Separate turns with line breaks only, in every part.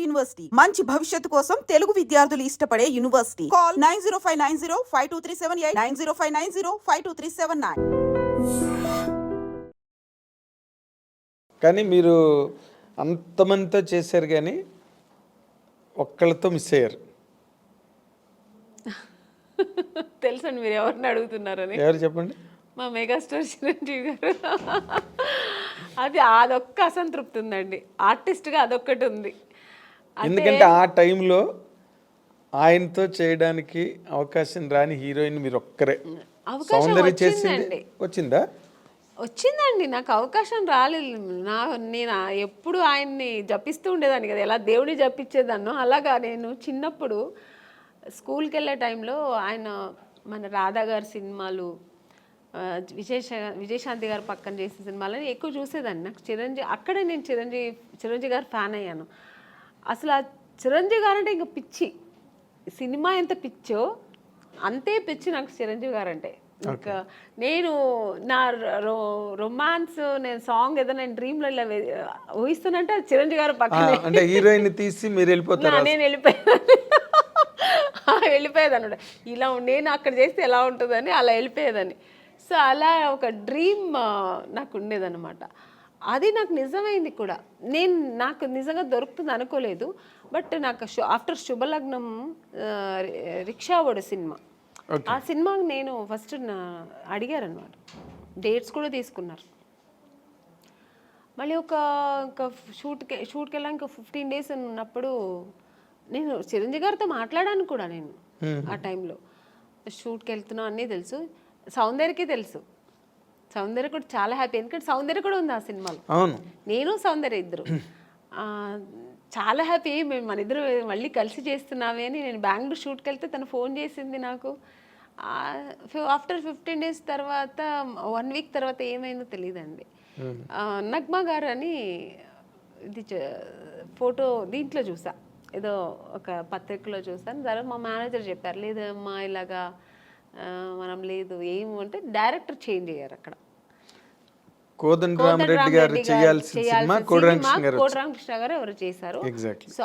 University మంచి భవిష్యత్తు కోసం తెలుగు విద్యార్థులు ఇష్టపడే యూనివర్సిటీ. కాల్ 9059052378 9059052379.
కానీ మీరు అంతమందితో చేశారు కానీ ఒక్కళ్ళతో మిస్ అయ్యారు.
తెలుసండి మీరు ఎవరిని అడుగుతున్నారని.
ఎవరు చెప్పండి?
మా మెగాస్టార్ చిరంజీవి గారు. అదొక్క అసంతృప్తి ఉందండి, ఆర్టిస్ట్గా అదొక్కటి ఉంది.
ఎందుకంటే ఆ టైంలో ఆయనతో చేయడానికి అవకాశం రాని హీరోయిన్ మీరు ఒక్కరే. సౌందర్య చేసింది వచ్చిందా?
వచ్చిందండి, నాకు అవకాశం రాలేదు. నేను ఎప్పుడు ఆయన్ని జపిస్తూ ఉండేదాన్ని కదా, ఎలా దేవుడిని జపించేదాన్నో అలాగా నేను చిన్నప్పుడు స్కూల్కి వెళ్ళే టైంలో ఆయన మన రాధా గారి సినిమాలు, విజయశాంతి గారు పక్కన చేసిన సినిమాలని ఎక్కువ చూసేదాన్ని. నాకు అక్కడే నేను చిరంజీవి గారు ఫ్యాన్ అయ్యాను. అసలు ఆ చిరంజీవి గారు అంటే ఇంకా పిచ్చి. సినిమా ఎంత పిచ్చో అంతే పిచ్చి నాకు చిరంజీవి గారు అంటే. ఇంకా నేను నా రొమాన్స్ నేను సాంగ్ ఏదో నేను డ్రీమ్లో ఇలా ఊహిస్తానంటే అది చిరంజీవి గారు పక్కన
హీరోయిన్ తీసి మీరు వెళ్ళిపోతారు.
నేను వెళ్ళిపోయేదాన్ని ఇలా నేను అక్కడ చేస్తే ఎలా ఉంటుందని అలా వెళ్ళిపోయేదాన్ని. సో అలా ఒక డ్రీమ్ నాకు ఉండేదన్నమాట. అది నాకు నిజమైంది కూడా. నాకు నిజంగా దొరుకుతుంది అనుకోలేదు. బట్ నాకు ఆఫ్టర్ శుభలగ్నం రిక్షావాడు సినిమా, ఆ సినిమాకి నేను ఫస్ట్ అడిగారు అనమాట, డేట్స్ కూడా తీసుకున్నారు. మళ్ళీ ఒక షూట్కి వెళ్ళాక ఇంకా 15 days ఉన్నప్పుడు నేను చిరంజీవి గారితో మాట్లాడాను కూడా. నేను ఆ టైంలో షూట్కి వెళ్తున్నా అన్నీ తెలుసు, సౌందర్యకి తెలుసు. సౌందర్య కూడా చాలా హ్యాపీ, ఎందుకంటే సౌందర్య కూడా ఉంది ఆ సినిమాలో. నేను సౌందర్య ఇద్దరు చాలా హ్యాపీ. మేము మన ఇద్దరు మళ్ళీ కలిసి చేస్తున్నామే అని. నేను బెంగళూరు షూట్కి వెళ్తే తను ఫోన్ చేసింది నాకు. ఆఫ్టర్ 15 days తర్వాత 1 week తర్వాత ఏమైందో తెలియదండి. నగ్మా గారు అని ఇది ఫోటో దీంట్లో చూసా, ఏదో ఒక పత్రికలో చూసాను. తర్వాత మా మేనేజర్ చెప్పారు, లేదమ్మా ఇలాగా మనం లేదు ఏమంటే డైరెక్టర్ చేంజ్ అయ్యారు అక్కడ.
కోదండరామరెడ్డి గారు చేయాల్సిన సినిమా
కోటరామకృష్ణ గారు ఎవరు చేశారు.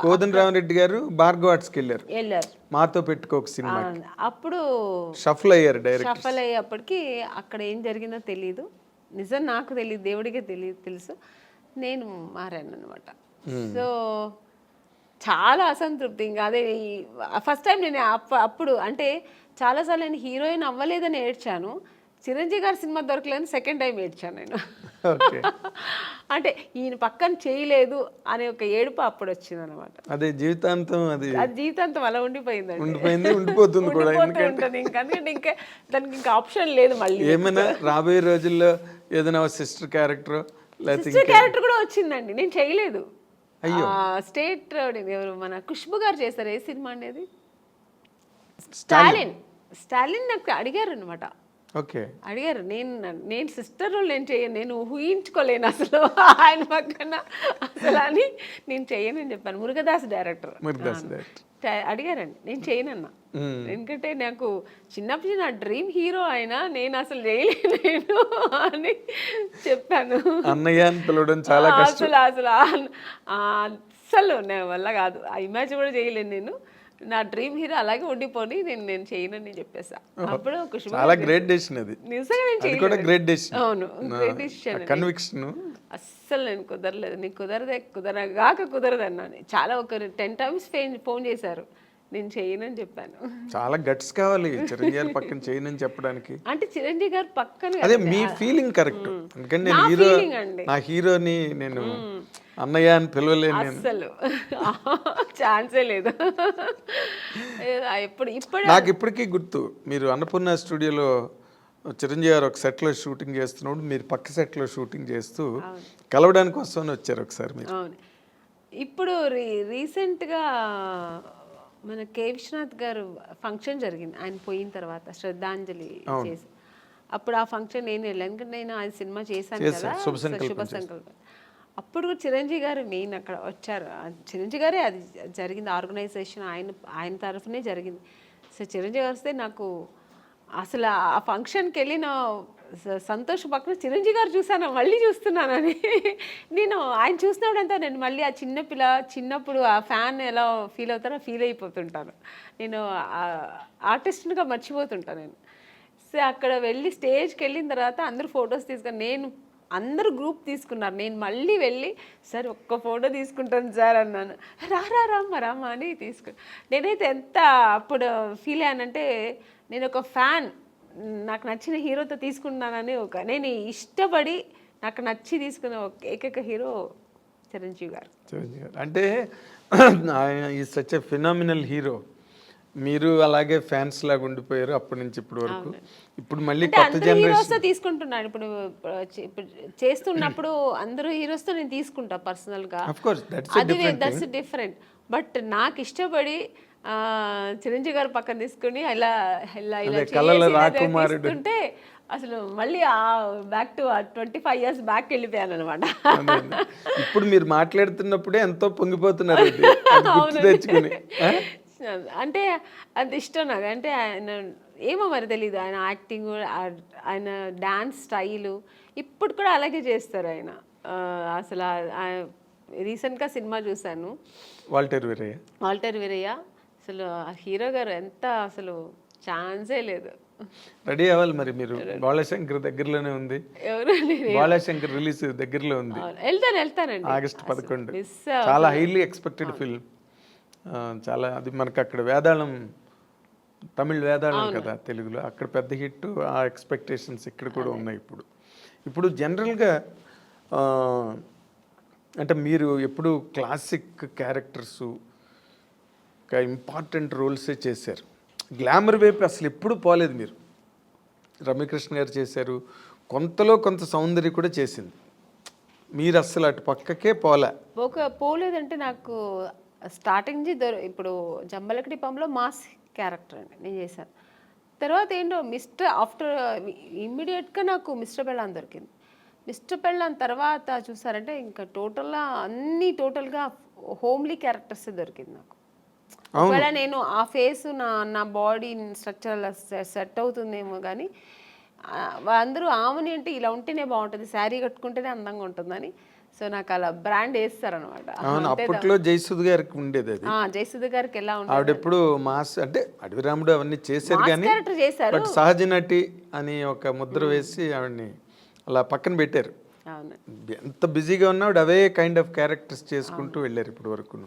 కోదండరామరెడ్డి గారు భార్గవ ఆర్ట్స్కి వెళ్ళారు, మాతో పెట్టుకోక సినిమా.
అప్పుడు
షఫల్ అయ్యారు.
షఫల్ అయ్యేప్పటికి అక్కడ ఏం జరిగిందో తెలియదు, నిజం నాకు తెలియదు, దేవుడికే తెలుసు. నేను మారాను అనమాట. సో చాలా అసంతృప్తి. ఇంకా అదే ఫస్ట్ టైం నేను అప్పుడు అంటే చాలాసార్లు నేను హీరోయిన్ అవ్వలేదని ఏడ్చాను. చిరంజీవి గారి సినిమా దొరకలేదని సెకండ్ టైం ఏడ్చాను నేను. అంటే ఈయన పక్కన చేయలేదు అనే ఒక ఏడుపు అప్పుడు వచ్చింది అనమాట.
అదే జీవితాంతం అది
జీవితాంతం అలా ఉండిపోయిందండి,
ఉండిపోతుంది కూడా.
ఉంటుంది ఎందుకంటే ఇంకా దానికి ఇంకా ఆప్షన్ లేదు. మళ్ళీ
ఏమైనా రాబోయే రోజుల్లో ఏదైనా సిస్టర్ క్యారెక్టర్
కూడా వచ్చిందండి, నేను చేయలేదు. స్టేట్ ఎవరు మన ఖుష్బు గారు చేస్తారు, ఏ సినిమా అనేది స్టాలిన్ నాకు అడిగారు అనమాట. అడిగారు, నేను సిస్టర్ రోల్ నేను చేయను, నేను ఊహించుకోలేను అసలు ఆయన పక్కన అసలు అని నేను చెయ్యనని చెప్పాను. మురుగదాస్ డైరెక్టర్ అడిగారండి, నేను చేయనన్నా. ఎందుకంటే నాకు చిన్నప్పుడు నా డ్రీమ్ హీరో అయినా నేను అసలు చేయలేను అని చెప్పాను. అసలు నా వల్ల కాదు, ఆ ఇమాజిన్ కూడా చేయలేను. నేను నా డ్రీమ్ హీరో అలాగే ఉండిపోని నేను చేయనని చెప్పేసా. అప్పుడు
చాలా గ్రేట్ డెసిషన్ అది,
నిజంగా నేను
చేయలేదు.
అవును, గ్రేట్ డెసిషన్.
కన్విక్షన్
అస్సలు నేను కుదరలేదు, నీకు కుదరదు అన్నాను. చాలా ఒక 10 times ఫోన్ చేశారు, నేను చేయనని చెప్పాను.
చాలా గట్స్ కావాలి చిరంజీవి గారి పక్కన చేయనని చెప్పడానికి.
అంటే చిరంజీవి గారు పక్కన
అదే మీ ఫీలింగ్ కరెక్ట్. ఎందుకంటే నా హీరోని నేను అన్నయ్య అని పిలవలేను,
అసలు ఛాన్సే లేదు.
నాకు ఇప్పటికీ గుర్తు, మీరు అన్నపూర్ణ స్టూడియోలో చిరంజీవి గారు ఒక సెట్లో షూటింగ్ చేస్తున్నప్పుడు మీరు పక్క సెట్లో షూటింగ్ చేస్తూ కలవడానికి వస్తామని వచ్చారు ఒకసారి మీరు.
అవును, ఇప్పుడు రీసెంట్గా మన కే విశ్వనాథ్ గారు ఫంక్షన్ జరిగింది, ఆయన పోయిన తర్వాత శ్రద్ధాంజలి చేసి. అప్పుడు ఆ ఫంక్షన్ నేను వెళ్ళాను, ఎందుకంటే నేను ఆయన సినిమా చేశాను కదా, శుభ సంకల్పం. అప్పుడు కూడా చిరంజీవి గారు మెయిన్ అక్కడ వచ్చారు. చిరంజీవి గారే అది జరిగింది, ఆర్గనైజేషన్ ఆయన తరఫునే జరిగింది. సో చిరంజీవి గారు వస్తే నాకు అసలు ఆ ఫంక్షన్కి వెళ్ళిన సంతోష్ పక్కన చిరంజీవి గారు చూసాను, మళ్ళీ చూస్తున్నానని. నేను ఆయన చూసినప్పుడంతా నేను మళ్ళీ ఆ చిన్నప్పుడు ఆ ఫ్యాన్ ఎలా ఫీల్ అవుతారో ఫీల్ అయిపోతుంటాను. నేను ఆర్టిస్ట్గా మర్చిపోతుంటాను నేను. సో అక్కడ వెళ్ళి స్టేజ్కి వెళ్ళిన తర్వాత అందరూ ఫొటోస్ తీసుకొని అందరూ గ్రూప్ తీసుకున్నారు. నేను మళ్ళీ వెళ్ళి సార్ ఒక్క ఫోటో తీసుకుంటాను సార్ అన్నాను. రామ్మ అని నేనైతే ఎంత అప్పుడు ఫీల్ అయ్యానంటే, నేను ఒక ఫ్యాన్, నాకు నచ్చిన హీరోతో తీసుకున్నానని నేను ఇష్టపడి నాకు నచ్చి తీసుకున్న ఏకైక హీరో చిరంజీవి గారు.
అంటే ఆయన ఈ సచ్ ఎ ఫినామినల్ హీరో. మీరు అలాగే ఫ్యాన్స్ లాగా ఉండిపోయారు అప్పటి నుంచి ఇప్పటి వరకు. ఇప్పుడు మళ్ళీ కొత్త జనరేషన్
తీసుకుంటున్నాను. ఇప్పుడు చేస్తున్నప్పుడు అందరూ హీరోస్తో నేను తీసుకుంటా పర్సనల్గా, దట్స్ డిఫరెంట్. బట్ నాకు ఇష్టపడి చిరంజీవి గారు పక్కన తీసుకుని ఇలా తీసుకుంటే అసలు మళ్ళీ బ్యాక్ టు 25 years బ్యాక్ వెళ్ళిపోయాను అనమాట.
ఇప్పుడు మీరు మాట్లాడుతున్నప్పుడే ఎంతో పొంగిపోతున్నారు తెచ్చుకుని.
అంటే అది ఇష్టం నాకు. అంటే ఆయన ఏమో మరి తెలీదు, ఆయన యాక్టింగ్, ఆయన డాన్స్ స్టైలు ఇప్పుడు కూడా అలాగే చేస్తారు ఆయన. అసలు రీసెంట్గా సినిమా చూశాను, వాల్టర్ వీరయ్య. అసలు హీరో గారు ఎంత అసలు ఛాన్సే లేదు.
రెడీ అవ్వాలి మరి మీరు. బాలశంకర్ దగ్గరలోనే ఉంది, బాలశంకర్ రిలీజ్ దగ్గరలో ఉంది.
వెళ్తానండి
ఆగస్ట్ 11. చాలా హైలీ ఎక్స్పెక్టెడ్ ఫిల్మ్. చాలా అది మనకు అక్కడ వేదాళం, తమిళ్ వేదాళం కదా తెలుగులో, అక్కడ పెద్ద హిట్. ఆ ఎక్స్పెక్టేషన్స్ ఇక్కడ కూడా ఉన్నాయి. ఇప్పుడు జనరల్గా అంటే మీరు ఎప్పుడు క్లాసిక్ క్యారెక్టర్స్, ఒక ఇంపార్టెంట్ రోల్సే చేశారు. గ్లామర్ వైపు అసలు ఎప్పుడు పోలేదు మీరు. రమ్యకృష్ణ గారు చేశారు, కొంతలో కొంత సౌందర్య కూడా చేసింది. మీరు అసలు అటు పక్కకే
పోలేదంటే నాకు స్టార్టింగ్ ఇప్పుడు జంబలకడి పంలో మాస్ క్యారెక్టర్ అండి నేను చేశాను. తర్వాత ఏంటో ఆఫ్టర్ ఇమ్మీడియట్గా నాకు మిస్టర్ పెళ్ళాన్ దొరికింది. మిస్టర్ పెళ్ళాన్ తర్వాత చూసారంటే ఇంకా టోటల్గా హోమ్లీ క్యారెక్టర్స్ దొరికింది నాకు. ఒకవేళ నేను ఆ ఫేస్ నా బాడీ స్ట్రక్చర్ సెట్ అవుతుందేమో కానీ అందరూ ఆమెని అంటే ఇలా ఉంటేనే బాగుంటుంది, శారీ కట్టుకుంటేనే అందంగా ఉంటుందని. సో నాకు అలా బ్రాండ్ వేస్తారనమాట.
అప్పట్లో జయసుధ గారికి ఉండేది అది.
జయసుధ గారికి ఎలా ఉంటుంది,
ఆవిడ ఎప్పుడు మాస్ అంటే అడవిరాముడు అవన్నీ చేశారు కానీ
చేశారు,
సహజ నటి అని ఒక ముద్ర వేసి ఆవిడని అలా పక్కన పెట్టారు. ఎంత బిజీగా ఉన్నా అవే కైండ్ ఆఫ్ క్యారెక్టర్స్ చేసుకుంటూ వెళ్ళారు ఇప్పటి వరకు.